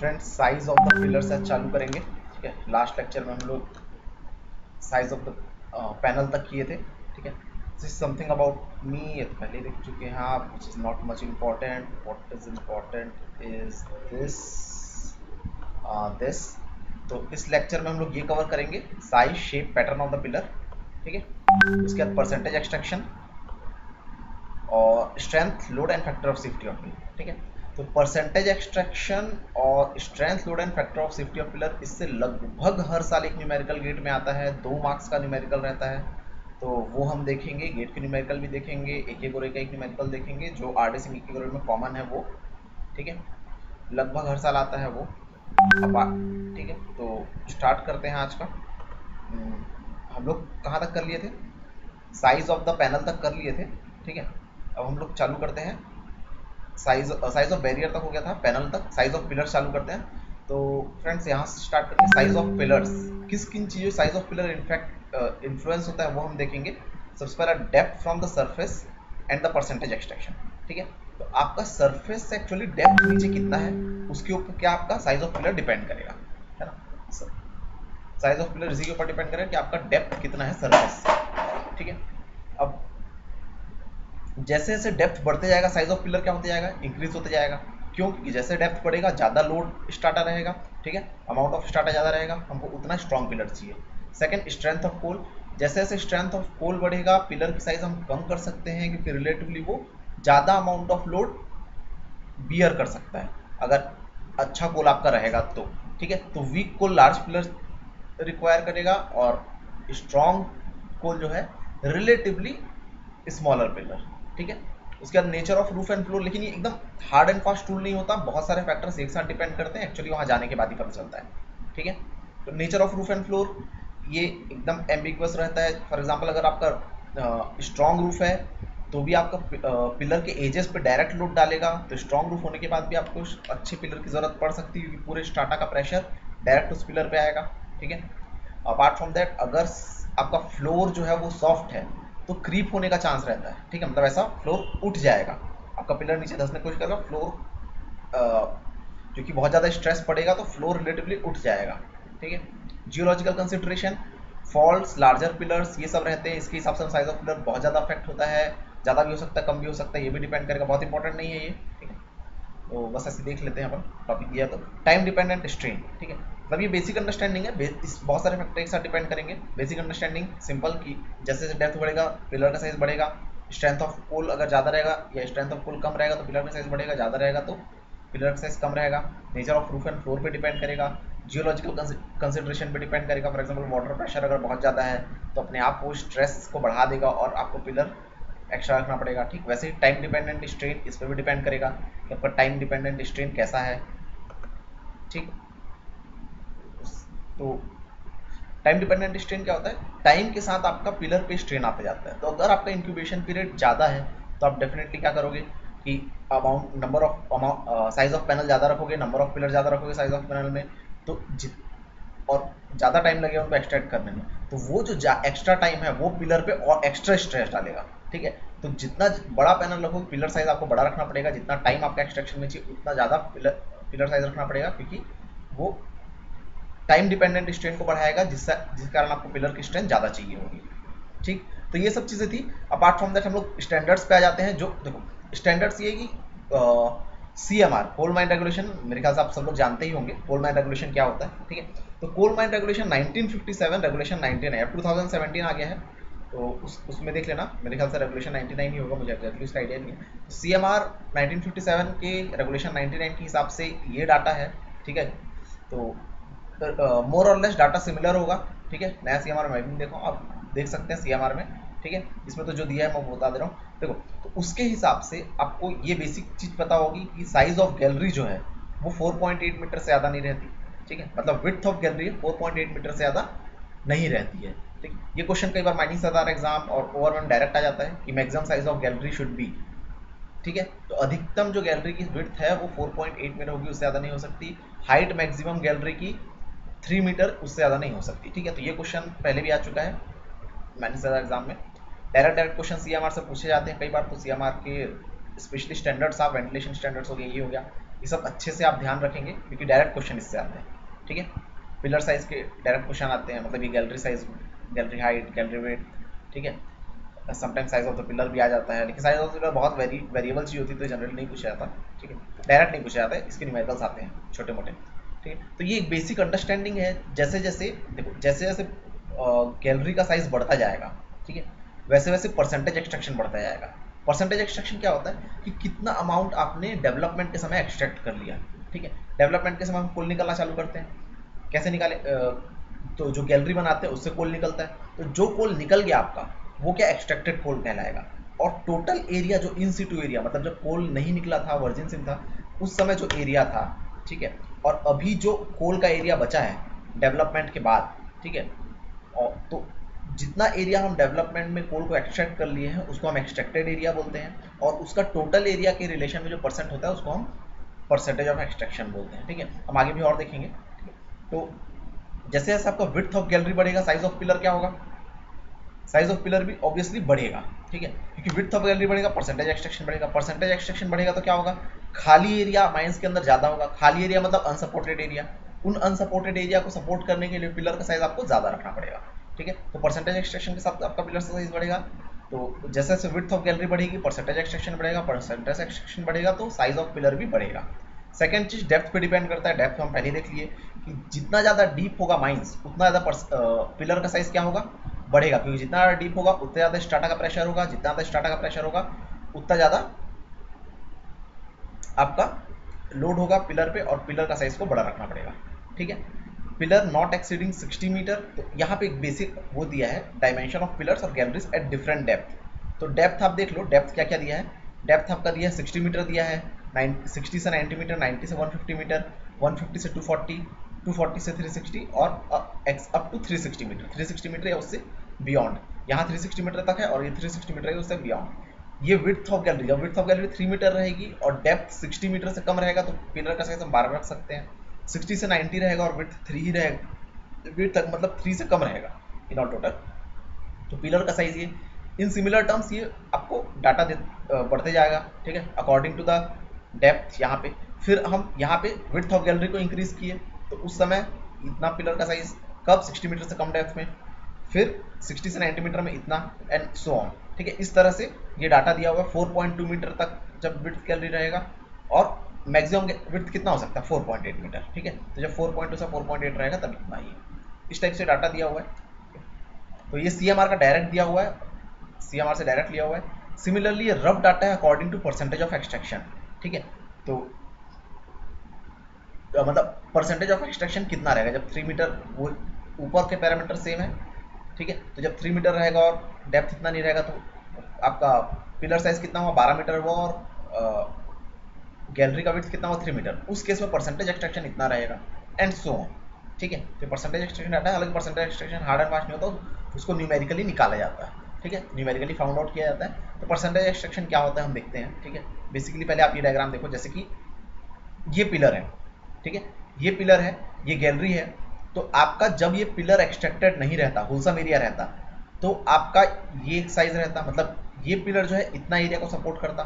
Friends size of the pillar से चालू करेंगे। ठीक है, लास्ट लेक्चर में हम लोग साइज ऑफ द पैनल तक किए थे। ठीक है, this is something about me, ये तो पहले देख चुके हैं आप, which is not much important. What is important is this this. तो इस लेक्चर में हम लोग ये कवर करेंगे size, shape, pattern of the pillar. ठीक है, उसके बाद परसेंटेज एक्सट्रैक्शन और strength, load and factor of safety of pillar. ठीक है, तो परसेंटेज एक्सट्रैक्शन और strength, load and factor of safety of pillar, इससे लगभग हर साल एक न्यूमेरिकल गेट में आता है। 2 मार्क्स का न्यूमेरिकल रहता है, तो वो हम देखेंगे। गेट के न्यूमेरिकल भी देखेंगे, एक एक और एक न्यूमेरिकल देखेंगे जो आरडी सिंह एक में कॉमन है वो। ठीक है, लगभग हर साल आता है वो। ठीक है, तो स्टार्ट करते हैं आज का। हम लोग कहाँ तक कर लिए थे? साइज ऑफ द पैनल तक कर लिए थे। ठीक है, अब हम लोग चालू करते हैं साइज ऑफ बैरियर तक हो गया था, पैनल तक साइज ऑफ पिलर चालू करते हैं। तो फ्रेंड्स यहाँ से स्टार्ट करते हैं। साइज ऑफ पिलर्स, किस किन चीज़ों size of pillar in fact influence होता है वो हम देखेंगे। सबसे पहला depth from the surface and the percentage extraction. ठीक है, तो आपका सरफेस से एक्चुअली डेप्थ नीचे कितना है उसके ऊपर क्या आपका साइज ऑफ पिलर डिपेंड करेगा, है ना। साइज ऑफ पिलर इसी के ऊपर डिपेंड करेगा कि आपका डेप्थ कितना है सरफेस से। ठीक है, अब जैसे जैसे डेप्थ बढ़ते जाएगा साइज ऑफ पिलर क्या होते जाएगा, इंक्रीज होते जाएगा। क्यों? क्योंकि जैसे डेप्थ बढ़ेगा ज़्यादा लोड स्टार्टा रहेगा। ठीक है, अमाउंट ऑफ स्टार्टा ज़्यादा रहेगा, हमको उतना स्ट्रॉन्ग पिलर चाहिए। सेकंड, स्ट्रेंथ ऑफ पोल, जैसे जैसे स्ट्रेंथ ऑफ पोल बढ़ेगा पिलर की साइज हम कम कर सकते हैं क्योंकि रिलेटिवली वो ज़्यादा अमाउंट ऑफ लोड बियर कर सकता है अगर अच्छा कोल आपका रहेगा तो। ठीक है, तो वीक कोल लार्ज पिलर रिक्वायर करेगा और स्ट्रॉन्ग कोल जो है रिलेटिवली स्मॉलर पिलर। ठीक है, उसके बाद nature of roof and floor, लेकिन ये एकदम हार्ड एंड फास्ट रूल नहीं होता, बहुत सारे फैक्टर्स एक साथ डिपेंड करते हैं, एक्चुअली वहाँ जाने के बाद ही पता चलता है। ठीक है, तो nature of roof and floor ये एकदम एम्बिगुअस रहता है। फॉर एग्जांपल अगर आपका स्ट्रॉन्ग रूफ है तो भी आपका पिलर के एजेस पे डायरेक्ट लोड डालेगा, तो स्ट्रॉन्ग रूफ होने के बाद भी आपको अच्छे पिलर की ज़रूरत पड़ सकती है क्योंकि पूरे स्टार्टा का प्रेशर डायरेक्ट उस पिलर पे आएगा। ठीक है, अपार्ट फ्रॉम दैट अगर आपका फ्लोर जो है वो सॉफ्ट है तो क्रीप होने का चांस रहता है। ठीक है, मतलब ऐसा फ्लोर उठ जाएगा, आपका पिलर नीचे धंसने की कोशिश करेगा, फ्लोर क्योंकि बहुत ज़्यादा स्ट्रेस पड़ेगा तो फ्लोर रिलेटिवली उठ जाएगा। ठीक है, geological consideration, faults, larger pillars, ये सब रहते हैं, इसके हिसाब से साइज ऑफ पिलर बहुत ज़्यादा अफेक्ट होता है, ज़्यादा भी हो सकता है कम भी हो सकता है, ये भी डिपेंड करेगा, बहुत इंपॉर्टेंट नहीं है ये। ठीक है, तो बस ऐसे देख लेते हैं अपन टॉपिक दिया तो। टाइम डिपेंडेंट स्ट्रेन, ठीक है, मतलब ये बेसिक अंडरस्टैंडिंग है, इस बहुत सारे फैक्टर एक साथ डिपेंड करेंगे। बेसिक अंडरस्टैंडिंग सिंपल कि जैसे जैसे डेप्थ बढ़ेगा पिलर का साइज बढ़ेगा, स्ट्रेंथ ऑफ पोल अगर ज़्यादा रहेगा या स्ट्रेंथ ऑफ पोल कम रहेगा तो पिलर का साइज बढ़ेगा, ज़्यादा रहेगा तो पिलर का साइज कम रहेगा। Nature of roof and floor पे डिपेंड करेगा, जियोलॉजिकल कंसिडरेशन पे डिपेंड करेगा। फॉर एग्जाम्पल वाटर प्रेशर अगर बहुत ज़्यादा है तो अपने आप वो स्ट्रेस को बढ़ा देगा और आपको पिलर एक्स्ट्रा रखना पड़ेगा। ठीक, वैसे ही टाइम डिपेंडेंट स्ट्रेन इस पर भी डिपेंड करेगा कि आपका टाइम डिपेंडेंट स्ट्रेन कैसा है। ठीक, तो टाइम डिपेंडेंट स्ट्रेन क्या होता है, टाइम के साथ आपका पिलर पे स्ट्रेन आते जाता है। तो अगर आपका इंक्यूबेशन पीरियड ज़्यादा है तो आप डेफिनेटली क्या करोगे कि amount number of size of panel ज़्यादा रखोगे, नंबर ऑफ पिलर ज़्यादा रखोगे साइज ऑफ पैनल में, तो और ज़्यादा टाइम लगेगा उनको एक्सट्रैक्ट करने में, तो वो जो एक्स्ट्रा टाइम है वो पिलर पे और एक्स्ट्रा स्ट्रेस डालेगा। ठीक है, तो जितना बड़ा पैनल रखोगे पिलर साइज आपको बड़ा रखना पड़ेगा, जितना टाइम आपका एक्सट्रैक्शन में चाहिए उतना ज़्यादा पिलर साइज रखना पड़ेगा क्योंकि वो टाइम डिपेंडेंट स्ट्रेन को बढ़ाएगा जिस कारण आपको पिलर की स्ट्रेंथ ज़्यादा चाहिए होगी। ठीक, तो ये सब चीज़ें थी। अपार्ट फ्रॉम दैट हम लोग स्टैंडर्ड्स पे आ जाते हैं। जो देखो स्टैंडर्ड्स ये कि CMR कोल माइन रेगुलेशन, मेरे ख्याल से आप सब लोग जानते ही होंगे कोल माइन रेगुलेशन क्या होता है। ठीक है, तो कोल माइन रेगुलेशन 1957 रेगुलेशन 19 है, 2017 आ गया है, तो उसमें देख लेना, मेरे ख्याल से रेगुलेशन 99 ही होगा, मुझे एग्जैक्टली उसका आइडिया नहीं है। CMR 1957 के रेगुलेशन 99 के हिसाब से ये डाटा है। ठीक है, तो मोर और लेस डाटा सिमिलर होगा। ठीक है, नया CMR मैं भी देखो, आप देख सकते हैं CMR में। ठीक है, इसमें तो जो दिया है मैं बता दे रहा हूँ। देखो, तो उसके हिसाब से आपको ये बेसिक चीज़ पता होगी कि साइज ऑफ गैलरी जो है वो 4.8 मीटर से ज़्यादा नहीं रहती। ठीक है, मतलब विड्थ ऑफ गैलरी 4.8 मीटर से ज़्यादा नहीं रहती है। ठीक, ये क्वेश्चन कई बार माइनिंग सरदार एग्जाम और ओवर में डायरेक्ट आ जाता है कि maximum size of gallery should be. ठीक है, तो अधिकतम जो गैलरी की विड्थ है वो 4.8 मीटर होगी, उससे ज़्यादा नहीं हो सकती। हाइट मैक्सिमम गैलरी की 3 मीटर, उससे ज़्यादा नहीं हो सकती। ठीक है, तो ये क्वेश्चन पहले भी आ चुका है मैनेजर एग्जाम में। डायरेक्ट क्वेश्चन CMR से पूछे जाते हैं कई बार, तो CMR के स्पेशली स्टैंडर्ड्स आप वेंटिलेशन स्टैंडर्ड्स हो गए, ये हो गया। ये सब अच्छे से आप ध्यान रखेंगे क्योंकि डायरेक्ट क्वेश्चन इससे आते हैं, ठीक है। पिलर साइज के डायरेक्ट क्वेश्चन आते हैं, मतलब ये gallery size, gallery height, gallery weight, ठीक है। Sometime size of the pillar भी आ जाता है, लेकिन साइज ऑफ द पिलर बहुत वेरिएबल चीज होती है तो जनरली नहीं पूछा जाता, ठीक है। डायरेक्ट नहीं पूछा जाता है, इसके न्यूमेरिकल्स आते हैं छोटे मोटे, ठीक है। तो ये एक बेसिक अंडरस्टैंडिंग है। जैसे जैसे देखो, जैसे जैसे गैलरी का साइज बढ़ता जाएगा, ठीक है, वैसे वैसे परसेंटेज एक्सट्रैक्शन बढ़ता जाएगा। परसेंटेज एक्सट्रैक्शन क्या होता है कि कितना अमाउंट आपने डेवलपमेंट के समय एक्सट्रैक्ट कर लिया, ठीक है। डेवलपमेंट के समय हम कोल निकालना चालू करते हैं, कैसे निकाले, तो जो गैलरी बनाते हैं उससे कोल निकलता है, तो जो कोल निकल गया आपका वो क्या एक्सट्रैक्टेड कोल कहलाएगा। और टोटल एरिया जो इन सिटू एरिया, मतलब जब कोल नहीं निकला था, वर्जिन सिम था, उस समय जो एरिया था, ठीक है, और अभी जो कोल का एरिया बचा है डेवलपमेंट के बाद, ठीक है, और तो जितना एरिया हम डेवलपमेंट में कोल को एक्सट्रैक्ट कर लिए हैं उसको हम एक्सट्रैक्टेड एरिया बोलते हैं, और उसका टोटल एरिया के रिलेशन में जो परसेंट होता है उसको हम परसेंटेज ऑफ एक्सट्रैक्शन बोलते हैं, ठीक है। हम आगे भी और देखेंगे, ठीक है। तो जैसे जैसे आपका विड्थ ऑफ गैलरी बढ़ेगा, साइज ऑफ पिलर क्या होगा, साइज ऑफ पिलर भी ऑब्वियसली बढ़ेगा, ठीक है, क्योंकि विड्थ ऑफ गैलरी बढ़ेगा, परसेंटेज एक्सट्रैक्शन बढ़ेगा, परसेंटेज एक्सट्रैक्शन बढ़ेगा तो क्या होगा, खाली एरिया माइंस के अंदर ज्यादा होगा। खाली एरिया मतलब अनसपोर्टेड एरिया, उन अनसपोर्टेड एरिया को सपोर्ट करने के लिए पिलर का साइज आपको ज्यादा रखना पड़ेगा, ठीक है। तो परसेंटेज एक्सट्रैक्शन के साथ आपका पिलर का साइज बढ़ेगा, तो जैसे जैसे विड्थ ऑफ गैलरी बढ़ेगी परसेंटेज एक्सट्रैक्शन बढ़ेगा, परसेंटेज एक्सट्रैक्शन बढ़ेगा तो साइज ऑफ पिलर भी बढ़ेगा। सेकंड चीज डेप्थ पे डिपेंड करता है। डेप्थ हम पहले देख लिए कि जितना ज़्यादा डीप होगा माइंस उतना ज़्यादा पिलर का साइज क्या होगा, बढ़ेगा, क्योंकि जितना ज़्यादा डीप होगा उतना ज़्यादा स्टार्टा का प्रेशर होगा, जितना ज़्यादा स्टार्टा का प्रेशर होगा उतना ज़्यादा आपका लोड होगा पिलर पे, और पिलर का साइज को बड़ा रखना पड़ेगा, ठीक है। पिलर नॉट एक्सीडिंग 60 मीटर, तो यहाँ पे एक बेसिक वो दिया है, डायमेंशन ऑफ पिलर्स और गैलरीज एट डिफरेंट डेप्थ। तो डेप्थ आप देख लो, डेप्थ क्या क्या दिया है, डेप्थ आपका दिया है 60 मीटर दिया है, 60 से 90 मीटर, 90 से 150 मीटर, 150 से 240, 240 से 360 और अप टू 360 मीटर, 360 मीटर या उससे बियॉन्ड। यहाँ 360 मीटर तक है और ये 360 मीटर है उससे बियॉन्ड। ये विड्थ ऑफ गैलरी, जब विड्थ ऑफ गैलरी 3 मीटर रहेगी और डेप्थ 60 मीटर से कम रहेगा तो पिलर का साइज हम 12 रख सकते हैं। 60 से 90 रहेगा और विड्थ 3 ही रहेगा, विड्थ तक मतलब 3 से कम रहेगा इन ऑल टोटल, तो पिलर का साइज ये इन सिमिलर टर्म्स ये आपको डाटा बढ़ते जाएगा, ठीक है, अकॉर्डिंग टू द डेप्थ। यहाँ पे फिर हम यहाँ पे विड्थ ऑफ गैलरी को इंक्रीज किए तो उस समय इतना पिलर का साइज, कब 60 मीटर से कम डेप्थ में, फिर 60 से 90 मीटर में इतना, एंड सो ऑन, ठीक है। इस तरह से ये डाटा दिया हुआ है 4.2 मीटर तक जब विड्थ गैलरी रहेगा, और मैक्सिमम विड्थ कितना हो सकता है 4.8 मीटर, ठीक है। तो जब 4.2 से 4.8 रहेगा तब इतना ही, इस टाइप से डाटा दिया हुआ है। तो ये CMR का डायरेक्ट दिया हुआ है, CMR से डायरेक्ट लिया हुआ है। सिमिलरली ये रफ डाटा है according to percentage of extraction, ठीक है। तो मतलब परसेंटेज ऑफ एक्सट्रैक्शन कितना रहेगा जब 3 मीटर, वो ऊपर के पैरामीटर सेम है, ठीक है। तो जब 3 मीटर रहेगा और डेप्थ इतना नहीं रहेगा तो आपका पिलर साइज कितना हुआ 12 मीटर हुआ, और गैलरी का विड्थ कितना हुआ 3 मीटर, उस केस में परसेंटेज एक्सट्रैक्शन इतना रहेगा, एंड सो ऑन, ठीक है। तो परसेंटेज एक्सट्रैक्शन डाटा है, हालांकि percentage extraction hard and fast नहीं होता, उसको न्यूमेरिकली निकाला जाता है, ठीक है, न्यूमेरिकली फाउंड आउट किया जाता है। तो परसेंटेज एक्सट्रैक्शन क्या होता है हम देखते हैं, ठीक है। बेसिकली पहले आप ये डायग्राम देखो, जैसे कि ये पिलर है, ठीक है, ये पिलर है, ये गैलरी है, तो आपका जब ये पिलर एक्सट्रैक्टेड नहीं रहता, होलसम एरिया रहता, तो आपका ये एक साइज रहता, मतलब ये पिलर जो है इतना एरिया को सपोर्ट करता,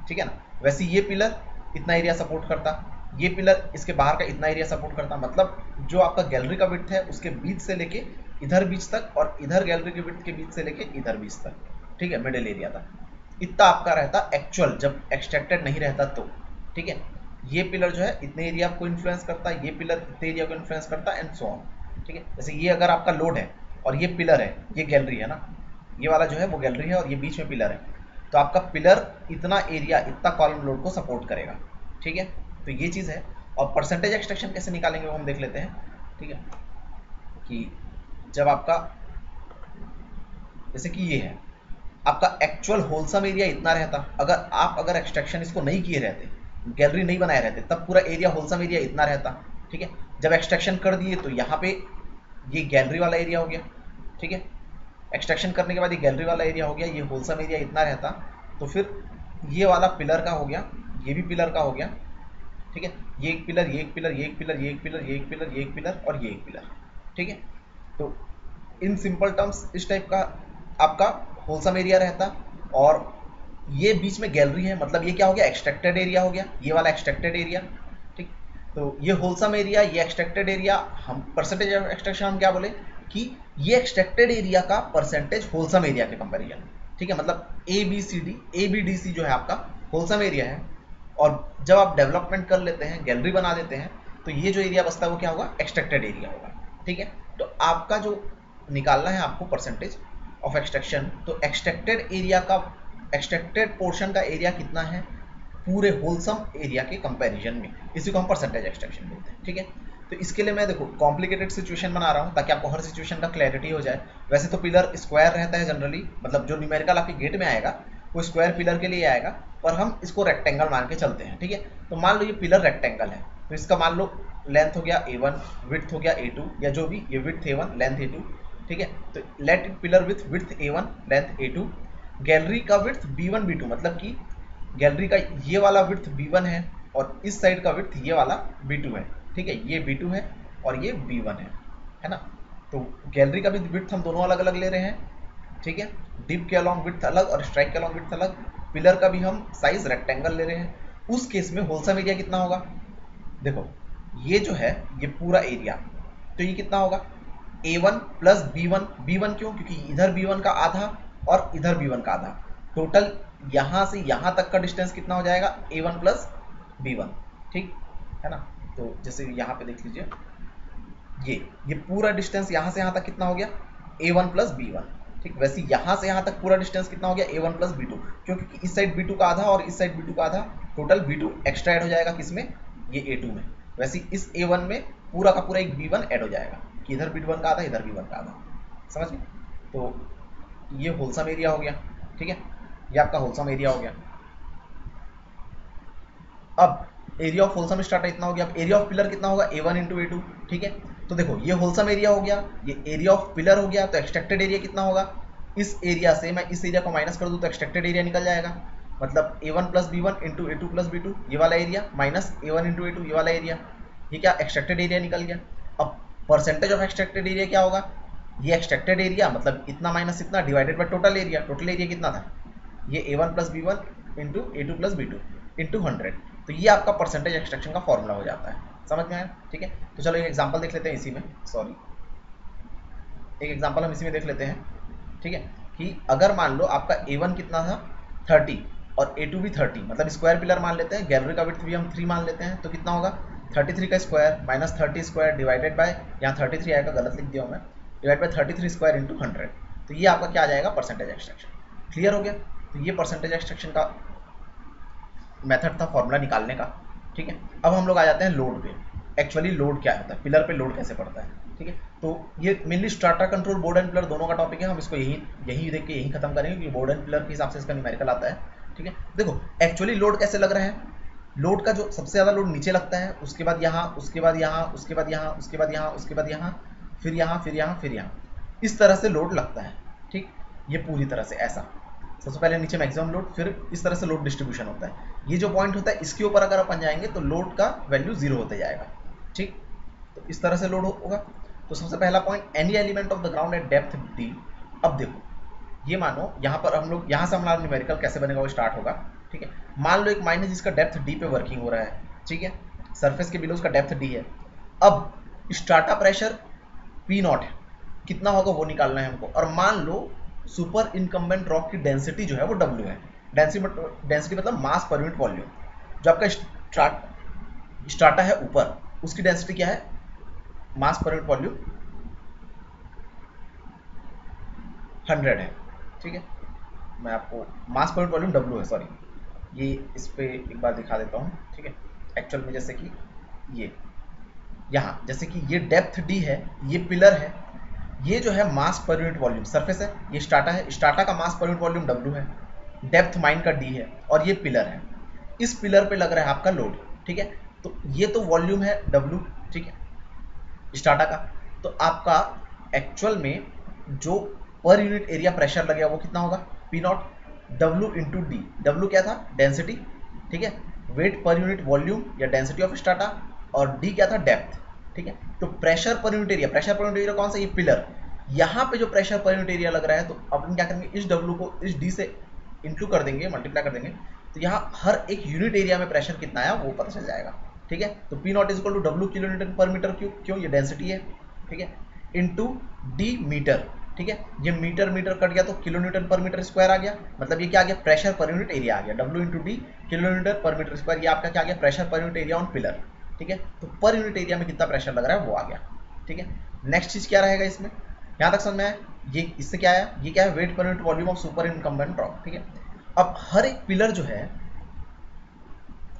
ठीक है ना। वैसे ये पिलर इतना एरिया सपोर्ट करता, ये पिलर इसके बाहर का इतना एरिया सपोर्ट करता, मतलब जो आपका गैलरी का विड्थ है उसके बीच से लेके इधर बीच तक, और इधर गैलरी के विड्थ के बीच से लेके इधर बीच तक, ठीक है, मिडिल एरिया तक इतना आपका रहता एक्चुअल जब एक्सट्रैक्टेड नहीं रहता तो, ठीक है। ये पिलर जो है इतने एरिया को इन्फ्लुएंस करता है, ये पिलर इतने एरिया को इन्फ्लुएंस करता है, एंड सो ऑन, ठीक है। जैसे ये अगर आपका लोड है और ये पिलर है, ये गैलरी है ना, ये वाला जो है वो गैलरी है और ये बीच में पिलर है, तो आपका पिलर इतना एरिया, इतना कॉलम लोड को सपोर्ट करेगा, ठीक है। तो ये चीज़ है। और परसेंटेज एक्सट्रैक्शन कैसे निकालेंगे वो हम देख लेते हैं, ठीक है, कि जब आपका जैसे कि ये है आपका एक्चुअल होलसम एरिया इतना रहता, अगर एक्सट्रैक्शन इसको नहीं किए रहते, गैलरी नहीं बनाए रहते, तब पूरा एरिया होलसम एरिया इतना रहता, ठीक है। जब एक्सट्रैक्शन कर दिए तो यहाँ पे ये गैलरी वाला एरिया हो गया, ठीक है। एक्सट्रैक्शन करने के बाद ये गैलरी वाला एरिया हो गया, ये होलसम एरिया इतना रहता, तो फिर ये वाला पिलर का हो गया, ये भी पिलर का हो गया, ठीक है। ये एक पिलर, ये एक पिलर, ये एक पिलर, ये एक पिलर, ये एक पिलर, ये एक पिलर और ये एक पिलर, ठीक है। तो इन सिंपल टर्म्स इस टाइप का आपका होलसम एरिया रहता, और ये बीच में गैलरी है, मतलब ये क्या हो गया, एक्सट्रैक्टेड एरिया हो गया, ये वाला एक्सट्रैक्टेड एरिया। ठीक, तो ये होलसम एरिया, ये एक्सट्रैक्टेड एरिया। हम परसेंटेज ऑफ एक्सट्रैक्शन हम क्या बोले कि ये एक्सट्रैक्टेड एरिया का परसेंटेज होलसम एरिया के कंपेरिजन। ठीक है, मतलब ABCD जो है आपका होलसम एरिया है, और जब आप डेवलपमेंट कर लेते हैं, गैलरी बना देते हैं, तो ये जो एरिया बचता है वो क्या होगा, एक्सट्रैक्टेड एरिया होगा। ठीक है, तो आपका जो निकालना है आपको परसेंटेज ऑफ एक्सट्रैक्शन, तो एक्सट्रैक्टेड एरिया का, एक्सट्रैक्टेड पोर्शन का एरिया कितना है पूरे होलसम एरिया के कंपैरिजन में, इसी को हम परसेंटेज एक्सट्रैक्शन बोलते हैं। ठीक है, तो इसके लिए मैं देखो कॉम्प्लिकेटेड सिचुएशन बना रहा हूँ ताकि आपको हर सिचुएशन का क्लैरिटी हो जाए। वैसे तो पिलर स्क्वायर रहता है जनरली, मतलब जो न्यूमेरिकल आपके गेट में आएगा वो स्क्वायर पिलर के लिए आएगा, पर हम इसको रेक्टेंगल मान के चलते हैं। ठीक है, तो मान लो ये पिलर रेक्टेंगल है, तो इसका मान लो लेंथ हो गया A1, विड्थ हो गया A2, या जो भी, ये विड्थ A1 लेंथ A2। ठीक है, तो let it pillar with width A1 length A2, gallery का विड्थ B1 B2, मतलब कि गैलरी का ये वाला विड्थ B1 है और इस साइड का विड्थ ये वाला B2 है। ठीक है, ये B2 है और ये B1 है ना। तो गैलरी का भी विड्थ हम दोनों अलग अलग ले रहे हैं। ठीक है, डिप के अलॉन्ग विड्थ अलग और स्ट्राइक के अलॉन्ग विड्थ अलग। पिलर का भी हम साइज रेक्टेंगल ले रहे हैं। उस केस में होलसम एरिया कितना होगा, देखो ये जो है ये पूरा एरिया, तो ये कितना होगा A1 प्लस B1। B1 क्यों, क्योंकि इधर B1 का आधा और इधर B1 का आधा, टोटल यहाँ से यहाँ तक का डिस्टेंस कितना हो जाएगा, A1 प्लस B1। ठीक है ना, तो जैसे यहाँ पे देख लीजिए, ये पूरा डिस्टेंस यहाँ से यहाँ तक कितना हो गया, A1 प्लस B1। ठीक, वैसे यहाँ से यहाँ तक पूरा डिस्टेंस कितना हो गया, A1 प्लस B2, क्योंकि इस साइड B2 का आधा और इस साइड B2 का आधा, टोटल B2 एक्स्ट्रा ऐड हो जाएगा किसमें, ये A2 में। वैसे इस A1 में पूरा का पूरा एक B1 ऐड हो जाएगा कि इधर B1 का आधा इधर B1 का आधा, समझ गए। तो ये होलसम एरिया हो गया। ठीक है, ये आपका होलसम एरिया हो गया। अब एरिया ऑफ होलसम स्ट्राटा इतना हो गया। अब एरिया ऑफ पिलर कितना होगा, A1 इंटू A2। ठीक है, तो देखो ये होलसम एरिया हो गया, ये एरिया ऑफ पिलर हो गया, तो एक्सट्रैक्टेड एरिया कितना होगा, इस एरिया से मैं इस एरिया को माइनस कर दूं तो एक्सट्रैक्टेड एरिया निकल जाएगा, मतलब A1 plus B1 into A2 plus B2 ये वाला area, minus A1 into A2 ये वाला एरिया, ये क्या एक्सट्रैक्टेड एरिया निकल गया। अब परसेंटेज ऑफ एक्सट्रैक्टेड एरिया क्या होगा, ये एक्सट्रैक्टेड एरिया मतलब इतना माइनस इतना divided by total area. Total area कितना था, ये A1 plus B1 into A2 plus B2 into 100। तो ये आपका परसेंटेज एक्सट्रैक्शन का फॉर्मूला हो जाता है, समझ में आया। ठीक है, तो चलो एक एग्जांपल देख लेते हैं इसी में, एक एग्जांपल हम इसी में देख लेते हैं। ठीक है, कि अगर मान लो आपका A1 कितना था 30 और A2 भी 30, मतलब स्क्वायर पिलर मान लेते हैं, गैलरी का विड्थ भी हम 3 मान लेते हैं, तो कितना होगा 33 का square minus 30 square divided bye, यहाँ 33 आएगा, गलत लिख दिया हूँ मैं, डिवाइड बाय 33 स्क्वायर इंटू 100। तो ये आपका क्या आ जाएगा, परसेंटेज एक्सट्रैक्शन। क्लियर हो गया। तो ये परसेंटेज एक्सट्रैक्शन का मेथड था फॉर्मूला निकालने का। ठीक है, अब हम लोग आ जाते हैं लोड पे। एक्चुअली लोड क्या होता है, पिलर पे लोड कैसे पड़ता है। ठीक है, तो ये mainly strata control, board and pillar दोनों का टॉपिक है। हम इसको यही देख के यही खत्म करेंगे क्योंकि बोर्ड एंड पिलर के हिसाब से इसका न्यूमेरिकल आता है। ठीक है, देखो एक्चुअली लोड कैसे लग रहा है, लोड का जो सबसे ज़्यादा लोड नीचे लगता है, उसके बाद यहाँ, उसके बाद यहाँ, उसके बाद यहाँ, उसके बाद यहाँ, उसके बाद यहाँ, फिर यहाँ, फिर यहाँ, फिर यहाँ, इस तरह से लोड लगता है। ठीक, ये पूरी तरह से ऐसा, सबसे पहले नीचे मैक्सिमम लोड, फिर इस तरह से लोड डिस्ट्रीब्यूशन होता है। ये जो पॉइंट होता है इसके ऊपर अगर अपन जाएंगे तो लोड का वैल्यू 0 होते जाएगा। ठीक, तो इस तरह से लोड होगा। तो सबसे पहला point, any element of the ground eight depth D। अब देखो ये मानो यहाँ पर हम लोग, यहाँ से हमारा न्यूमेरिकल कैसे बनेगा वो स्टार्ट होगा। ठीक है, मान लो एक माइन है जिसका डेप्थ D पे वर्किंग हो रहा है। ठीक है, सरफेस के बिलो उसका डेप्थ D है। अब स्टार्टा प्रेशर P0 है, कितना होगा वो निकालना है हमको। और मान लो सुपर इनकम्बेंट रॉक की डेंसिटी जो है वो W है। डेंसिटी मतलब मास पर यूनिट वॉल्यूम। जो आपका स्ट्राटा है ऊपर, उसकी डेंसिटी क्या है, मास पर यूनिट वॉल्यूम 100 है। ठीक है, मैं आपको मास पर यूनिट वॉल्यूम W है, सॉरी, ये इस पे एक बार दिखा देता हूँ। ठीक है, एक्चुअल में जैसे कि ये यहाँ, जैसे कि ये डेप्थ D है, ये पिलर है, ये जो है मास पर यूनिट वॉल्यूम सरफेस है, ये स्टार्टा है, स्टार्टा का मास पर यूनिट वॉल्यूम W है, डेप्थ माइन का D है, और ये पिलर है। इस पिलर पे लग रहा है आपका लोड। ठीक है, तो ये तो वॉल्यूम है W, ठीक है, स्टार्टा का। तो आपका एक्चुअल में जो पर यूनिट एरिया प्रेशर लगेगा वो कितना होगा, P0 W into D। W क्या था, डेंसिटी। ठीक है, वेट पर यूनिट वॉल्यूम या डेंसिटी ऑफ स्टार्टा, और D क्या था, डेप्थ। ठीक है, तो pressure per unit area, pressure per unit area कौन सा, ये पिलर। यहाँ पे जो प्रेशर पर यूनिट एरिया लग रहा है, तो अपन क्या करेंगे, इस W को इस D से इंटू कर देंगे, मल्टीप्लाई कर देंगे, तो यहाँ हर एक यूनिट एरिया में प्रेशर कितना है वो पता चल जाएगा। ठीक है, तो P not is equal to W kilo newton per metre cube, क्यों, ये डेंसिटी है। ठीक है, इंटू डी मीटर। ठीक है, ये मीटर मीटर कट गया तो kilo newton per metre square आ गया, मतलब ये क्या आ गया, प्रेशर पर यूनिट एरिया आ गया। W into D kilo newton per metre square, ये आपका क्या आ गया, pressure per unit area on pillar. ठीक है, तो पर यूनिट एरिया में कितना प्रेशर लग रहा है वो आ गया। ठीक है, नेक्स्ट चीज क्या रहेगा इसमें, यहाँ तक समझ में आया। ये इससे क्या आया, ये क्या है, weight per unit volume of superincumbent rock. ठीक है, अब हर एक पिलर जो है,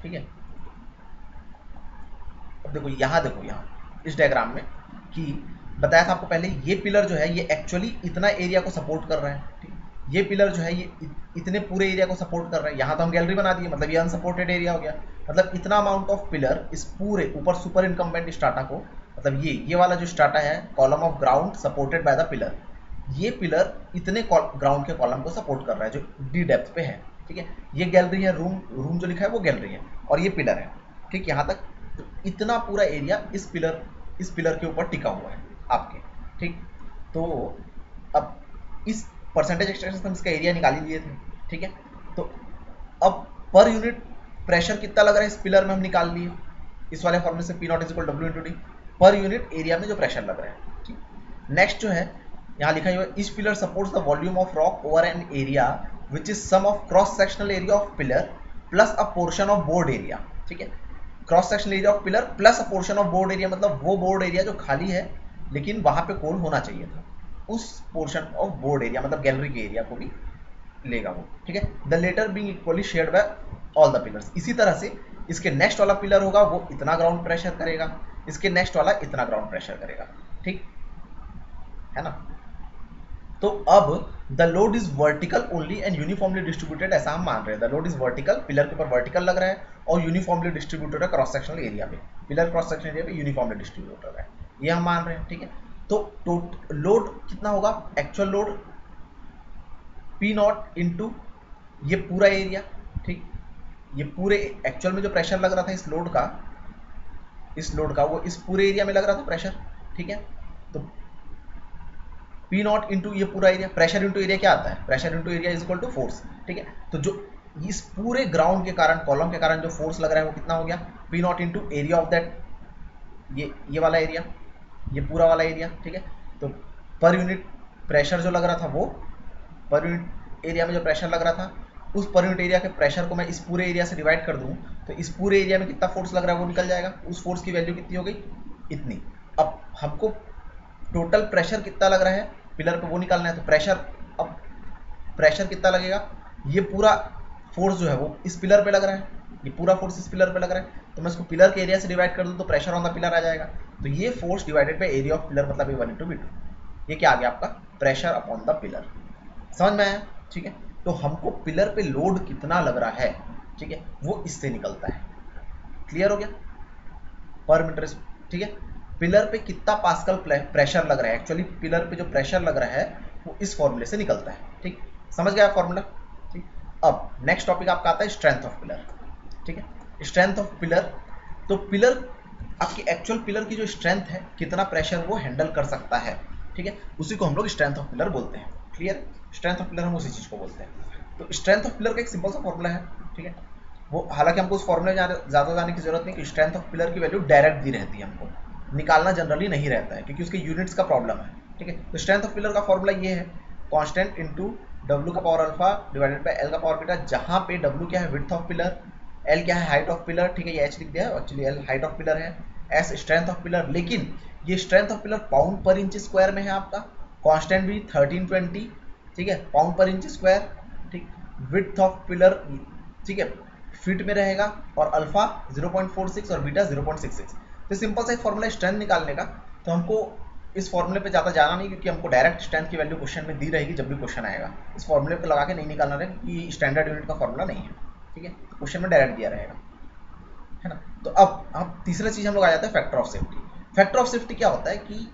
ठीक है, अब देखो यहाँ इस डायग्राम में कि बताया था आपको पहले, ये पिलर जो है ये एक्चुअली इतना एरिया को सपोर्ट कर रहा है। ठीक, ये पिलर जो है ये इतने पूरे एरिया को सपोर्ट कर रहा है। यहाँ तो हम गैलरी बना दिए, मतलब ये अनसपोर्टेड एरिया हो गया, मतलब इतना अमाउंट ऑफ पिलर इस पूरे ऊपर सुपर इनकम्बेंट स्टाटा को, मतलब ये वाला जो स्टाटा है, column of ground supported by the pillar, ये पिलर इतने ग्राउंड के कॉलम को सपोर्ट कर रहा है जो डी डेप्थ पे है। ठीक है, ये गैलरी है, रूम जो लिखा है वो गैलरी है, और ये पिलर है। ठीक, यहाँ तक तो इतना पूरा एरिया इस पिलर के ऊपर टिका हुआ है आपके। ठीक, तो अब इस परसेंटेज एक्सट्रैक्शन से हम इसका एरिया निकाल ही लिए थे। ठीक है, तो अब पर यूनिट प्रेशर कितना लग रहा है इस पिलर में हम निकाल लिए इस वाले फॉर्मूले से, P not is equal W into D, पर यूनिट एरिया में जो प्रेशर लग रहा है। ठीक, नेक्स्ट जो है यहाँ लिखा हुआ है, इस pillar supports the volume of rock over an area which is sum of cross sectional area of pillar plus a portion of board area. ठीक है, cross sectional area of pillar plus a portion of board area, मतलब वो board area जो खाली है लेकिन वहां पे कोल होना चाहिए था, उस पोर्शन ऑफ बोर्ड एरिया मतलब गैलरी के एरिया को भी लेगा वो। ठीक है, the latter being equally shared by all the pillars. इसी तरह से इसके नेक्स्ट वाला पिलर होगा वो इतना ग्राउंड प्रेशर करेगा, इसके नेक्स्ट वाला इतना ग्राउंड प्रेशर करेगा। ठीक है ना, तो अब the load is vertical only and uniformly distributed, ऐसा हम मान रहे हैं। The load is vertical, pillar के ऊपर वर्टिकल लग रहा है और यूनिफॉर्मली डिस्ट्रीब्यूटेड है क्रॉस सेक्शनल एरिया पे, पिलर क्रॉस सेक्शनल एरिया पे यूनिफॉर्मली डिस्ट्रीब्यूटेड है, ये हम मान रहे हैं। ठीक है, तो लोड कितना होगा, actual load P naught into ये पूरा एरिया। ठीक, ये पूरे एक्चुअल में जो प्रेशर लग रहा था इस लोड का वो इस पूरे एरिया में लग रहा था प्रेशर। ठीक है, तो पी नॉट इंटू ये पूरा एरिया, प्रेशर इंटू एरिया क्या आता है, pressure into area is equal to force. ठीक है, तो जो इस पूरे ग्राउंड के कारण, कॉलम के कारण जो फोर्स लग रहा है वो कितना हो गया, P naught into area of that, ये वाला एरिया, ये पूरा वाला एरिया। ठीक है, तो पर यूनिट प्रेशर जो लग रहा था वो, पर यूनिट एरिया में जो प्रेशर लग रहा था उस पर यूनिट एरिया के प्रेशर को मैं इस पूरे एरिया से डिवाइड कर दूं तो इस पूरे एरिया में कितना फोर्स लग रहा है वो निकल जाएगा, उस फोर्स की वैल्यू कितनी हो गई, इतनी। अब हमको टोटल प्रेशर कितना लग रहा है पिलर पे वो निकालना है, तो अब प्रेशर कितना लगेगा, ये पूरा फोर्स जो है वो इस पिलर पे लग रहा है, ये पूरा फोर्स इस पिलर पे लग रहा है, तो मैं इसको पिलर के एरिया से डिवाइड कर दूं तो प्रेशर ऑन द पिलर आ जाएगा। तो ये force divided by area of pillar मतलब A1 इंटू B2, ये क्या आ गया आपका, प्रेशर अपॉन द पिलर। समझ में आया। ठीक है, तो हमको पिलर पे लोड कितना लग रहा है, ठीक है, वो इससे निकलता है। क्लियर हो गया, पर मीटर। ठीक है, पिलर पे कितना पास्कल प्रेशर लग रहा है, एक्चुअली पिलर पे जो प्रेशर लग रहा है वो इस फॉर्मूले से निकलता है। ठीक, समझ गया फॉर्मूला। ठीक, अब नेक्स्ट टॉपिक आपका आता है स्ट्रेंथ ऑफ पिलर। ठीक है, स्ट्रेंथ ऑफ पिलर, तो पिलर आपकी एक्चुअल पिलर की जो स्ट्रेंथ है, कितना प्रेशर वो हैंडल कर सकता है, ठीक है, उसी को हम लोग स्ट्रेंथ ऑफ पिलर बोलते हैं। क्लियर, स्ट्रेंथ ऑफ पिलर हम उसी चीज को बोलते हैं। तो स्ट्रेंथ ऑफ पिलर का एक सिंपल सा फॉर्मूला है। ठीक है, वो हालांकि हमको उस फॉर्मूले ज्यादा जाने की जरूरत नहीं कि स्ट्रेंथ ऑफ पिलर की वैल्यू डायरेक्ट दी रहती है, हमको निकालना जनरली नहीं रहता है क्योंकि उसके यूनिट्स का प्रॉब्लम है। ठीक है, तो स्ट्रेंथ ऑफ पिलर का फॉर्मूला ये है, कांस्टेंट इनटू W का power alpha divided by L का पावर बीटा, जहां पे W क्या है, विड्थ ऑफ पिलर, L क्या है, हाइट ऑफ पिलर। ठीक है, ये H लिख दिया है, actually L height of pillar है, S स्ट्रेंथ ऑफ पिलर, लेकिन ये स्ट्रेंथ ऑफ पिलर पाउंड पर इंच स्क्वायर में है आपका, कांस्टेंट भी 1320, ठीक है, पाउंड पर इंच स्क्वायर। ठीक, विड्थ ऑफ पिलर, ठीक है, फीट में रहेगा, और अल्फा 0.46 और बीटा 0.66। तो सिंपल सा एक फॉर्मूला स्ट्रेंथ निकालने का, तो हमको इस फॉर्मूले पे ज़्यादा जाना नहीं क्योंकि हमको डायरेक्ट स्ट्रेंथ की वैल्यू क्वेश्चन में दी रहेगी जब भी क्वेश्चन आएगा। इस फॉर्मूले पे लगा के नहीं निकालना रहेगा कि स्टैंडर्ड यूनिट का फॉर्मूला नहीं है। ठीक है, तो क्वेश्चन में डायरेक्ट दिया रहेगा, है ना। तो अब तीसरा चीज़ हम लोग आ जाते हैं factor of safety. Factor of safety क्या होता है कि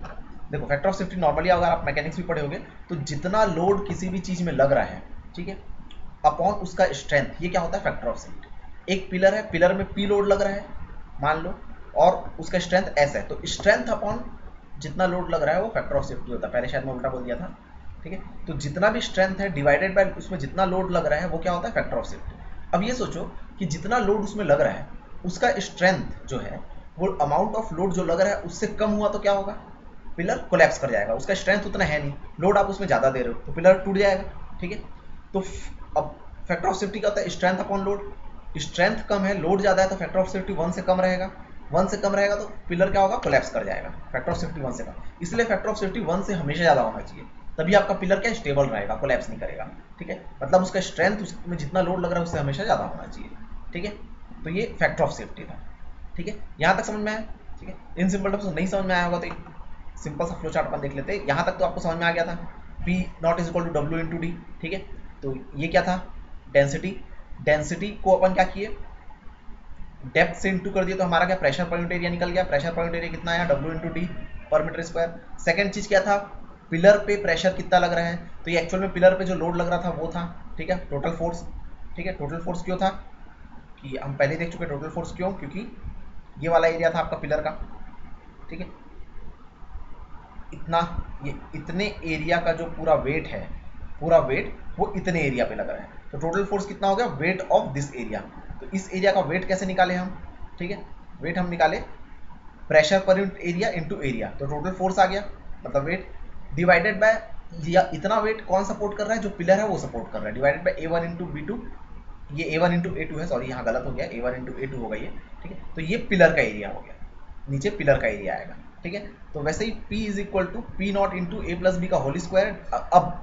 देखो, फैक्टर ऑफ सेफ्टी नॉर्मली अगर आप मैकेनिक्स भी पढ़े होंगे तो जितना लोड किसी भी चीज़ में लग रहा है, ठीक है, अपॉन उसका स्ट्रेंथ, ये क्या होता है फैक्टर ऑफ सेफ्टी। एक पिलर है, पिलर में P लोड लग रहा है मान लो, और उसका स्ट्रेंथ S है, तो स्ट्रेंथ अपॉन जितना लोड लग रहा है वो फैक्टर ऑफ सेफ्टी होता है। पहले शायद मैं उल्टा बोल दिया था, ठीक है। तो जितना भी स्ट्रेंथ है डिवाइडेड बाय उसमें जितना लोड लग रहा है वो क्या होता है, फैक्टर ऑफ सेफ्टी। अब ये सोचो कि जितना लोड उसमें लग रहा है उसका स्ट्रेंथ जो है वो अमाउंट ऑफ लोड जो लग रहा है उससे कम हुआ तो क्या होगा, पिलर कोलैप्स कर जाएगा। उसका स्ट्रेंथ उतना है नहीं, लोड आप उसमें ज़्यादा दे रहे हो तो पिलर टूट जाएगा। ठीक है। तो अब फैक्टर ऑफ सेफ्टी क्या होता है, स्ट्रेंथ अपॉन लोड। स्ट्रेंथ कम है, लोड ज़्यादा है, तो फैक्टर ऑफ सेफ्टी 1 से कम रहेगा। 1 से कम रहेगा तो पिलर क्या होगा, कोलैप्स कर जाएगा। फैक्टर ऑफ सेफ्टी 1 से कम, इसलिए फैक्टर ऑफ सेफ्टी 1 से हमेशा ज़्यादा होना चाहिए, तभी आपका पिलर क्या स्टेबल रहेगा, कोलैप्स नहीं करेगा। ठीक है। मतलब उसका स्ट्रेंथ उसमें जितना लोड लग रहा है उससे हमेशा ज़्यादा होना चाहिए। ठीक है। तो ये फैक्टर ऑफ सेफ्टी था। ठीक है, यहाँ तक समझ में आया। ठीक है। इन सिंपल टर्म्स नहीं समझ में आया होगा तो एक सिंपल सा फ्लो चार्ट अपन देख लेते हैं। यहाँ तक तो आपको समझ में आ गया था, P not is equal to W into D. ठीक है। तो ये क्या था, डेंसिटी। डेंसिटी को अपन क्या किए, डेप्थ से इंटू कर दिया तो हमारा क्या प्रेशर पर यूनिट एरिया निकल गया। प्रेशर पर यूनिट एरिया कितना आया, W इंटू डी पर मीटर स्क्वायर। सेकेंड चीज क्या था, पिलर पे प्रेशर कितना लग रहा है, तो ये एक्चुअल में पिलर पे जो लोड लग रहा था वो था। ठीक है, टोटल फोर्स। ठीक है, टोटल फोर्स क्यों था कि हम पहले देख चुके, टोटल फोर्स क्यों, क्योंकि ये वाला एरिया था आपका पिलर का। ठीक है, इतना, ये इतने एरिया का जो पूरा वेट है, पूरा वेट वो इतने एरिया पे लग रहा है। तो टोटल फोर्स कितना हो गया, वेट ऑफ दिस एरिया। तो इस एरिया का वेट कैसे निकाले हम, ठीक है, वेट हम निकाले pressure per unit area into area. तो टोटल फोर्स आ गया, मतलब वेट डिवाइडेड बाय इतना वेट कौन सपोर्ट कर रहा है, जो पिलर है वो सपोर्ट कर रहा है, divided by A1 into B2। ये A1 इंटू A2 है, सॉरी यहाँ गलत हो गया, A1 इंटू A2 होगा ये। ठीक है, तो ये पिलर का एरिया हो गया, नीचे पिलर का एरिया आएगा। ठीक है, तो वैसे ही P is equal to P not into A plus B का होल स्क्वायर। अब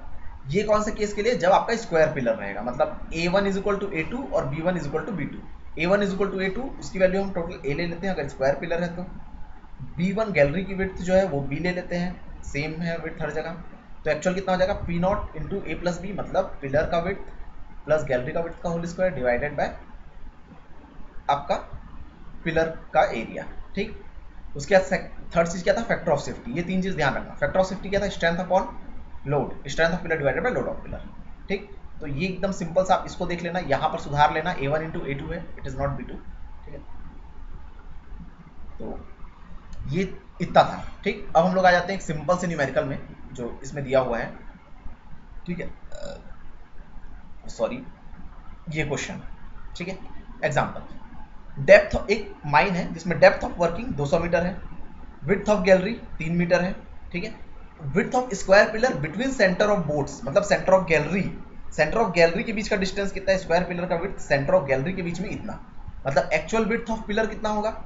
ये कौन से केस के लिए, जब आपका स्क्वायर पिलर रहेगा, मतलब A1 is equal to A2 और B1 is equal to B2। A1 is equal to A2, उसकी वैल्यू हम टोटल A ले लेते हैं अगर स्क्वायर पिलर है तो। B1 गैलरी की विड्थ जो है वो B ले लेते हैं, सेम है विड्थ हर जगह। तो एक्चुअल कितना हो जाएगा, P not into A plus B, मतलब पिलर का विड्थ प्लस गैलरी का विड्थ का होल स्क्वायर डिवाइडेड बाय आपका पिलर का एरिया। ठीक, उसके बाद थर्ड चीज क्या था, फैक्टर ऑफ सेफ्टी। ये तीन चीज ध्यान रखना। फैक्टर ऑफ सेफ्टी क्या था, strength upon load, strength of pillar divided by load of pillar. ठीक, तो ये एकदम सिंपल सा आप इसको देख लेना, यहाँ पर सुधार लेना, A1 इंटू A2 है, इट इज नॉट B2। ठीक है, तो ये इतना था। ठीक, अब हम लोग आ जाते हैं एक सिंपल से न्यूमेरिकल में जो इसमें दिया हुआ है। ठीक है, सॉरी, ये क्वेश्चन। ठीक है, एग्जाम्पल, डेप्थ, एक माइन है जिसमें डेप्थ ऑफ वर्किंग 200 मीटर है, विड्थ ऑफ गैलरी 3 मीटर है। ठीक है, width of square pillar between centre of boards, मतलब सेंटर ऑफ गैलरी के बीच का डिस्टेंस कितना है, स्क्वायर पिलर का विड्थ सेंटर ऑफ गैलरी के बीच में इतना, मतलब एक्चुअल विड्थ ऑफ पिलर कितना होगा,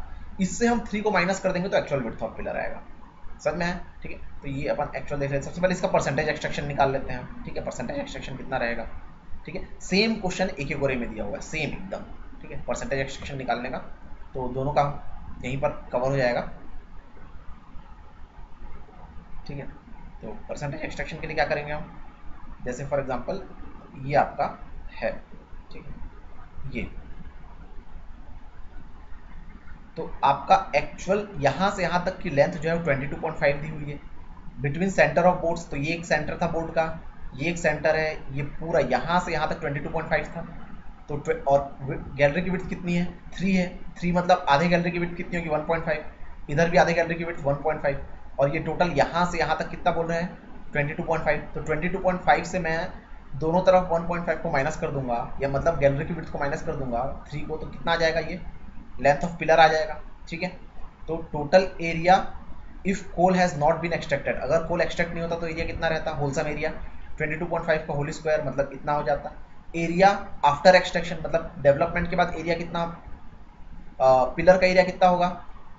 इससे हम 3 को माइनस कर देंगे तो एक्चुअल विड्थ ऑफ पिलर आएगा। समझ में है। ठीक है, तो ये अपन एक्चुअल देख लेते हैं। सबसे पहले इसका परसेंटेज एक्सट्रैक्शन निकाल लेते हैं। ठीक है, परसेंटेज एक्सट्रैक्शन कितना रहेगा। ठीक है, सेम क्वेश्चन एक एक में दिया हुआ है, सेम एकदम। ठीक है, परसेंटेज एक्सट्रैक्शन निकालने का, तो दोनों का यहीं पर कवर हो जाएगा। ठीक है, तो परसेंटेज एक्सट्रैक्शन के लिए क्या करेंगे हम, जैसे फॉर एग्जांपल ये आपका है। ठीक है, ये तो आपका एक्चुअल यहाँ से यहाँ तक की लेंथ जो है 22.5 दी हुई है बिटवीन सेंटर ऑफ बोर्ड्स। तो ये एक सेंटर था बोर्ड का, ये एक सेंटर है, ये पूरा यहाँ से यहाँ तक 22.5 था। तो और गैलरी की विड्थ कितनी है, 3 है। 3 मतलब आधे गैलरी की विड्थ कितनी होगी, 1.5। इधर भी आधे गैलरी की विड्थ 1.5, और ये टोटल यहाँ से यहाँ तक कितना बोल रहे हैं, 22.5। तो 22.5 से मैं दोनों तरफ 1.5 को माइनस कर दूंगा, या मतलब गैलरी की विड्थ को माइनस कर दूंगा 3 को, तो कितना आ जाएगा, ये लेंथ ऑफ पिलर आ जाएगा। ठीक है, तो total area if coal has not been extracted, अगर कोल एक्सट्रैक्ट नहीं होता तो एरिया कितना रहता, होलसम एरिया 22.5 का होल स्क्वायर, मतलब इतना हो जाता। एरिया आफ्टर एक्सट्रैक्शन, मतलब डेवलपमेंट के बाद एरिया कितना, पिलर का एरिया कितना होगा,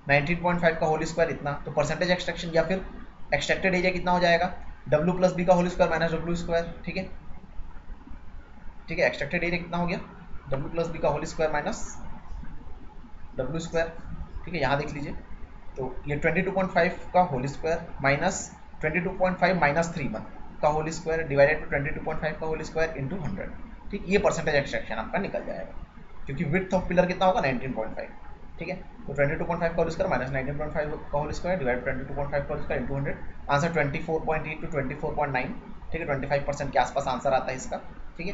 19.5 का होल स्क्वायर इतना। तो परसेंटेज एक्सट्रैक्शन या फिर एक्सट्रैक्टेड एरिया कितना हो जाएगा, W प्लस बी का whole square minus W square. ठीक है, ठीक है, एक्सट्रैक्टेड एरिया कितना हो गया, W प्लस बी का whole square minus W square. ठीक है, यहाँ देख लीजिए, तो ये 22.5 का होल स्क्वायर माइनस 22.5 माइनस 3 का होल स्क्वायर डिवाइडेड टू 22.5 का होल स्क्वायर इंटू 100। ठीक, ये परसेंटेज एक्सट्रैक्शन आपका निकल जाएगा, क्योंकि विड्थ ऑफ पिलर कितना होगा, 19.5। ठीक है, तो 22.5 का होल स्क्वायर माइनस 19.5 का होल स्क्वायर डिवाइड 22.5 का whole square into 100। Answer 24.8 to 24.9। ठीक है, 25% के आसपास आंसर आता है इसका। ठीक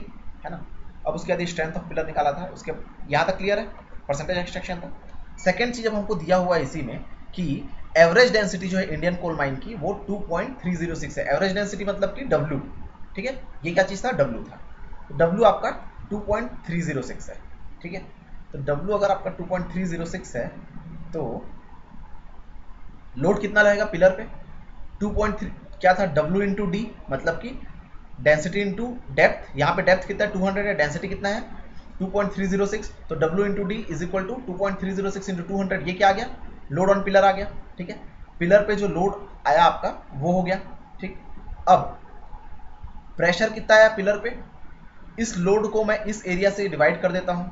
है ना। अब उसके बाद स्ट्रेंथ ऑफ पिलर निकाला था, उसके यहाँ तक क्लियर है, परसेंटेज एक्सट्रैक्शन था। सेकेंड चीज अब हमको दिया हुआ है इसी में कि एवरेज डेंसिटी जो है इंडियन कोल माइन की वो 2.306 है। एवरेज डेंसिटी मतलब कि डब्ल्यू, ठीक है, ये क्या चीज था, डब्ल्यू था। डब्ल्यू आपका 2.306 है, ठीक है। तो डब्ल्यू अगर आपका 2.306 है तो लोड कितना रहेगा पिलर पे, 2.3 क्या था, डब्ल्यू इंटू डी, मतलब कि डेंसिटी इंटू डेप्थ। यहाँ पे डेप्थ कितना है 200 है, डेंसिटी कितना है 2.306, तो W into D is equal to 2.306 into 200, ये क्या आ गया, लोड ऑन पिलर आ गया, ठीक है। पिलर पे जो लोड आया आपका वो हो गया, ठीक। अब प्रेशर कितना आया पिलर पे, इस लोड को मैं इस एरिया से डिवाइड कर देता हूँ,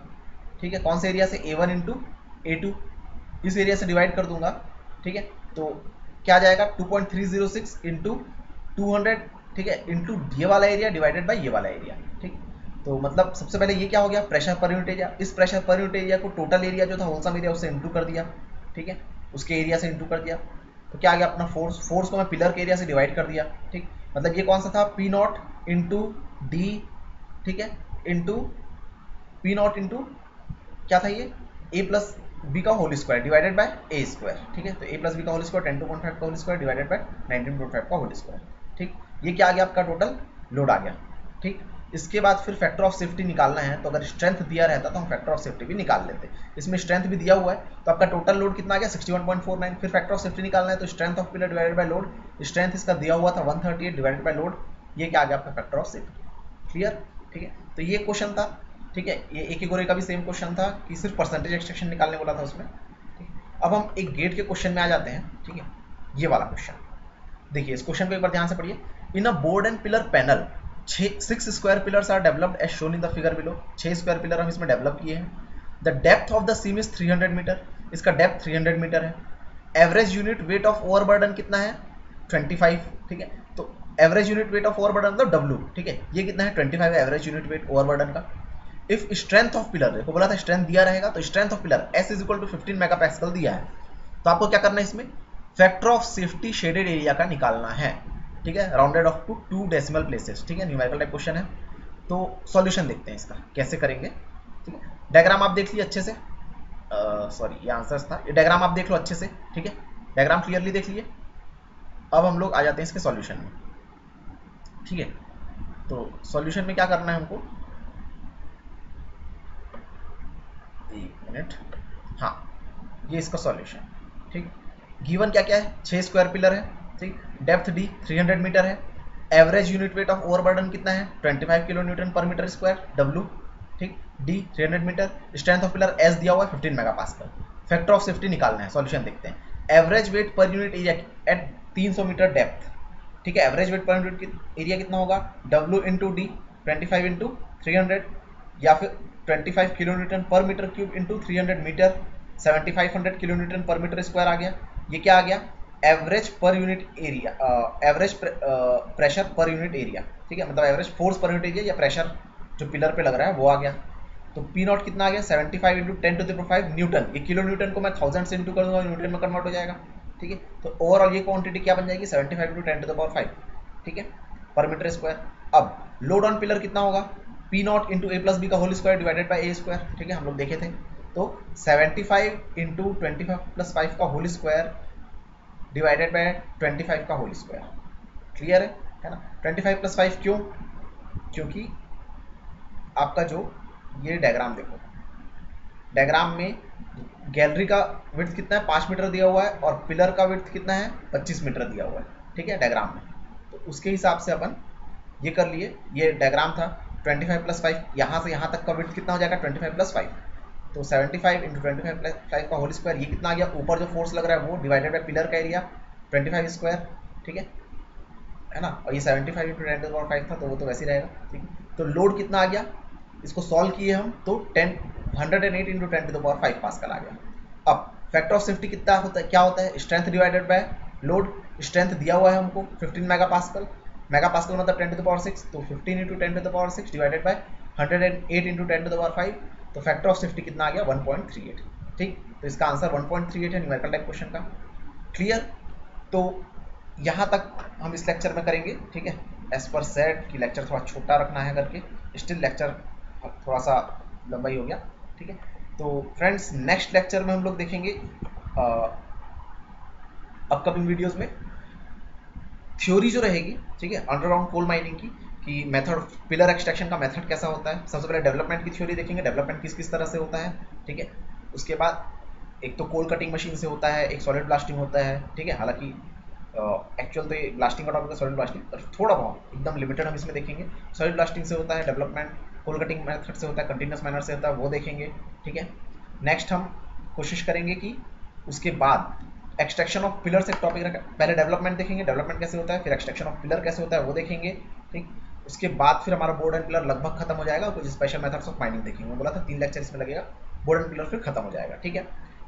ठीक है। कौन से एरिया से, A1 इंटू A2, इस एरिया से डिवाइड कर दूंगा, ठीक है। तो क्या आ जाएगा 2.306 इंटू 200, ठीक है, इंटू ये वाला एरिया डिवाइडेड बाय ये वाला एरिया, ठीक। तो मतलब सबसे पहले ये क्या हो गया, प्रेशर पर यूनिट एरिया। इस प्रेशर पर यूनिट एरिया को टोटल एरिया जो था होलसम एरिया उससे इंटू कर दिया, ठीक है, उसके एरिया से इंटू कर दिया। तो क्या आ गया अपना फोर्स, फोर्स को मैं पिलर के एरिया से डिवाइड कर दिया, ठीक। मतलब ये कौन सा था, पी नॉट इंटू डी, ठीक है, इंटू पी नॉट इंटू क्या था ये, ए प्लस बी का whole square divided by A square, ठीक है। तो ए प्लस बी का होल स्क्वायर 10.5 का होल स्क्वायर डिवाइडेड बाय 19.5 का होल स्क्वायर, ठीक। ये क्या आ गया आपका टोटल लोड आ गया, ठीक। इसके बाद फिर फैक्टर ऑफ सेफ्टी निकालना है, तो अगर स्ट्रेंथ दिया रहता तो हम फैक्टर ऑफ सेफ्टी भी निकाल लेते। इसमें स्ट्रेंथ भी दिया हुआ है, तो आपका टोटल लोड कितना आ गया 61.49। फिर फैक्टर ऑफ सेफ्टी निकालना है, तो strength of pillar divided by load, strength इसका दिया हुआ था 138 डिवाइडेड बाय लोड, ये क्या आ गया आपका फैक्टर ऑफ सेफ्टी, क्लियर, ठीक है। तो ये क्वेश्चन था, ठीक है। ये एक गोरे का भी सेम क्वेश्चन था कि सिर्फ परसेंटेज एक्सट्रैक्शन निकालने वाला था उसमें, ठीक। अब हम एक गेट के क्वेश्चन में आ जाते हैं, ठीक है। ये वाला क्वेश्चन देखिए, इस क्वेश्चन को एक बार ध्यान से पढ़िए। In a board and pillar panel 6 square pillars are developed as shown in the figure below. 6 square pillar हम इसमें डेवलप किए हैं। The depth of the seam is 300 metre, इसका डेप्थ 300 मीटर है। Average unit weight of overburden कितना है 25, ठीक है। तो average unit weight of overburden मतलब डब्ल्यू, ठीक है, ये कितना है 25 है एवरेज यूनिट वेट ओवरबर्डन का। इफ स्ट्रेंथ ऑफ पिलर, देखो बोला था स्ट्रेंथ दिया रहेगा, तो strength of pillar S is equal to 15 megapascal दिया है। तो आपको क्या करना है इसमें, factor of safety shaded area का निकालना है, ठीक है, rounded off to 2 decimal places, ठीक है, न्यूमेरिकल टाइप क्वेश्चन है। तो सॉल्यूशन देखते हैं इसका कैसे करेंगे, ठीक है। डायग्राम आप देख लीजिए अच्छे से, सॉरी ये आंसर्स था, ये डायग्राम आप देख लो अच्छे से, ठीक है, डायग्राम क्लियरली देख लीजिए। अब हम लोग आ जाते हैं इसके सॉल्यूशन में, ठीक है। तो सॉल्यूशन में क्या करना है हमको, एक मिनट, हाँ, ये इसका सॉल्यूशन, ठीक। गिवन क्या क्या है, 6 स्क्वायर पिलर है, ठीक, डेप्थ डी 300 मीटर है, average unit weight of overburden कितना है 25 kilo newton per metre square W, ठीक, D 300 metre, strength of pillar S दिया हुआ है 15 मेगापास्कल। फैक्टर ऑफ सेफ्टी निकालना है, सॉल्यूशन देखते हैं। Average weight per unit area at 300 metre depth, ठीक है, average weight per unit area कितना होगा, डब्ल्यू इंटू डी 25 इंटू 300, या फिर 25 kilo newton per metre cube into 300 metre, 7500 kilo newton per metre square आ गया। ये क्या आ गया, average per unit area, average pressure per unit area, ठीक है, मतलब average force per unit area या प्रेशर जो पिलर पे लग रहा है वो आ गया। तो पी नॉट कितना आ गया 75 इंटू 10⁵ न्यूटन, ये किलो न्यूटन को मैं 1000 से इंटू कर दूंगा, न्यूटन में कन्वर्ट हो जाएगा, ठीक है। तो ओवरऑल ये क्वांटिटी क्या बन जाएगी 75 इंटू 10⁵, ठीक है, पर मीटर स्क्वायर। अब लोड ऑन पिलर कितना होगा, P naught into A plus B का whole square divided by A square, ठीक है, हम लोग देखे थे। तो 75 इंटू 25 प्लस 5 का होल स्क्वायर डिवाइडेड बाय 25 का होल स्क्वायर, क्लियर है ना। 25 प्लस 5 क्यों, क्योंकि आपका जो ये डायग्राम देखो, डायग्राम में गैलरी का विड्थ कितना है 5 मीटर दिया हुआ है और पिलर का विड्थ कितना है 25 मीटर दिया हुआ है, ठीक है, डायग्राम में। तो उसके हिसाब से अपन ये कर लिए, ये डायग्राम था 25 प्लस 5, यहाँ से यहाँ तक का विड्थ कितना हो जाएगा 25 प्लस 5, तो 75 इंटू 25 प्लस 5 का होल स्क्वायर, ये कितना आ गया, ऊपर जो फोर्स लग रहा है वो डिवाइडेड बाय पिलर का एरिया 25 स्क्वायर, ठीक है ना। और ये 75 इंटू 10⁵ था तो वो तो वैसे ही रहेगा, ठीक है। तो लोड कितना आ गया, इसको सॉल्व किए हम तो 108 इंटू 10⁵ पास्कल आ गया। अब फैक्टर ऑफ सेफ्टी कितना होता है, क्या होता है, strength divided by load. Strength दिया हुआ है हमको 15 मेगापास्कल, मेगापास्कल मतलब 10⁶, तो 15 इंटू 10⁶ डिवाइडेड बाय 108 इंटू 10⁵, तो फैक्टर ऑफ सेफ्टी कितना आ गया 1.38, ठीक। तो इसका आंसर 1.38 है न्यूमेरिकल टाइप क्वेश्चन का, क्लियर। तो यहाँ तक हम इस लेक्चर में करेंगे, ठीक है, एज पर सेट कि लेक्चर थोड़ा छोटा रखना है करके, स्टिल लेक्चर थोड़ा सा लंबाई हो गया, ठीक है। तो फ्रेंड्स नेक्स्ट लेक्चर में हम लोग देखेंगे अपकमिंग वीडियोस में थ्योरी जो रहेगी, ठीक है, अंडरग्राउंड कोल माइनिंग की, कि मेथड, पिलर एक्सट्रैक्शन का मेथड कैसा होता है। सबसे पहले डेवलपमेंट की थ्योरी देखेंगे, डेवलपमेंट किस किस तरह से होता है, ठीक है। उसके बाद एक तो कोल कटिंग मशीन से होता है, एक सॉलिड ब्लास्टिंग होता है, ठीक है। हालांकि एक्चुअल तो ये ब्लास्टिंग का टॉपिक है, सॉलिड ब्लास्टिंग, पर थोड़ा बहुत एकदम लिमिटेड हम इसमें देखेंगे। सॉलिड ब्लास्टिंग से होता है डेवलपमेंट, कोल कटिंग मेथड से होता है, कंटिन्यूस मैनर से होता है, वो देखेंगे, ठीक है। नेक्स्ट हम कोशिश करेंगे कि उसके बाद एक्सट्रैक्शन ऑफ पिलर से टॉपिक रखा, पहले डेवलपमेंट देखेंगे, डेवलपमेंट कैसे होता है, फिर एक्सट्रैक्शन ऑफ पिलर कैसे होता है वो देखेंगे, ठीक। उसके बाद फिर हमारा बोर्ड एंड पिलर लगभग खत्म हो जाएगा और कुछ स्पेशल मेथड्स ऑफ माइनिंग देखेंगे। मैं बोला था 3 लेक्चर इसमें लगेगा, बोर्ड एंड पिलर फिर खत्म हो जाएगा, ठीक है।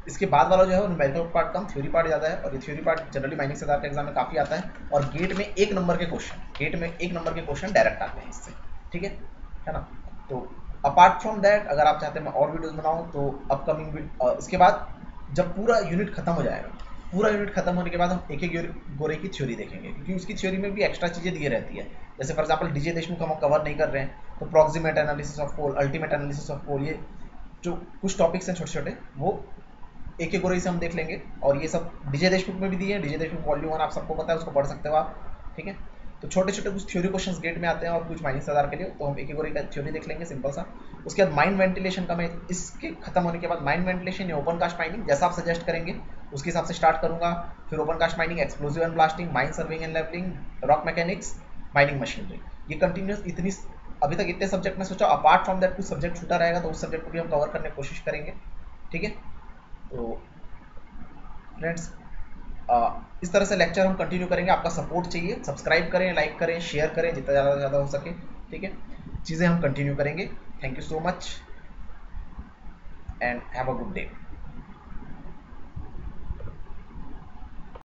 इसके बाद वाला जो है वो न्यूमेरिकल पार्ट कम, थ्योरी पार्ट ज़्यादा है, और ये थ्योरी पार्ट जनरली माइनिंग से के एग्जाम में काफ़ी आता है, और गेट में 1 नंबर के क्वेश्चन, गेट में 1 नंबर के क्वेश्चन डायरेक्ट आते हैं इससे, ठीक है ना। तो अपार्ट फ्रॉम दैट अगर आप चाहते हैं मैं और वीडियोस बनाऊं तो अपकमिंग, इसके बाद जब पूरा यूनिट खत्म हो जाएगा, पूरा यूनिट खत्म होने के बाद हम एक एक गोरे की थ्योरी देखेंगे, क्योंकि उसकी थ्योरी में भी एक्स्ट्रा चीज़ें दी रहती है। जैसे फॉर एग्जाम्पल डीजे देशमुख हम कवर नहीं कर रहे हैं, तो proximate analysis of coal, ultimate analysis of coal, ये जो कुछ टॉपिक्स हैं छोटे छोटे, वो एक एक गोरे से हम देख लेंगे। और ये सब डीजे देशमुख में भी दिए हैं, डीजे देशमुख वॉल्यूम 1 आप सबको पता है, उसको पढ़ सकते हो आप, ठीक है। तो छोटे छोटे कुछ थ्योरी क्वेश्चंस गेट में आते हैं और कुछ माइनिंग सरदार के लिए, तो हम एक एक गोरे का थ्योरी देख लेंगे सिंपल सा। उसके बाद माइंड वेंटिलेशन का मैं इसके खत्म होने के बाद माइंड वेंटिलेशन या ओपन कास्ट माइनिंग जैसा आप सजेस्ट करेंगे उसके हिसाब से स्टार्ट करूंगा। फिर open cast mining, explosive and blasting, mine surveying and levelling, rock mechanics, mining machinery, ये कंटिन्यूस इतनी, अभी तक इतने सब्जेक्ट में सोचा, अपार्ट फ्रॉम दैट कुछ सब्जेक्ट छूटा रहेगा तो उस सब्जेक्ट को भी हम कवर करने की कोशिश करेंगे, ठीक है। तो फ्रेंड्स, इस तरह से लेक्चर हम कंटिन्यू करेंगे। आपका सपोर्ट चाहिए, सब्सक्राइब करें, लाइक करें, शेयर करें जितना ज़्यादा से ज़्यादा हो सके, ठीक है। चीज़ें हम कंटिन्यू करेंगे। Thank you so much and have a good day.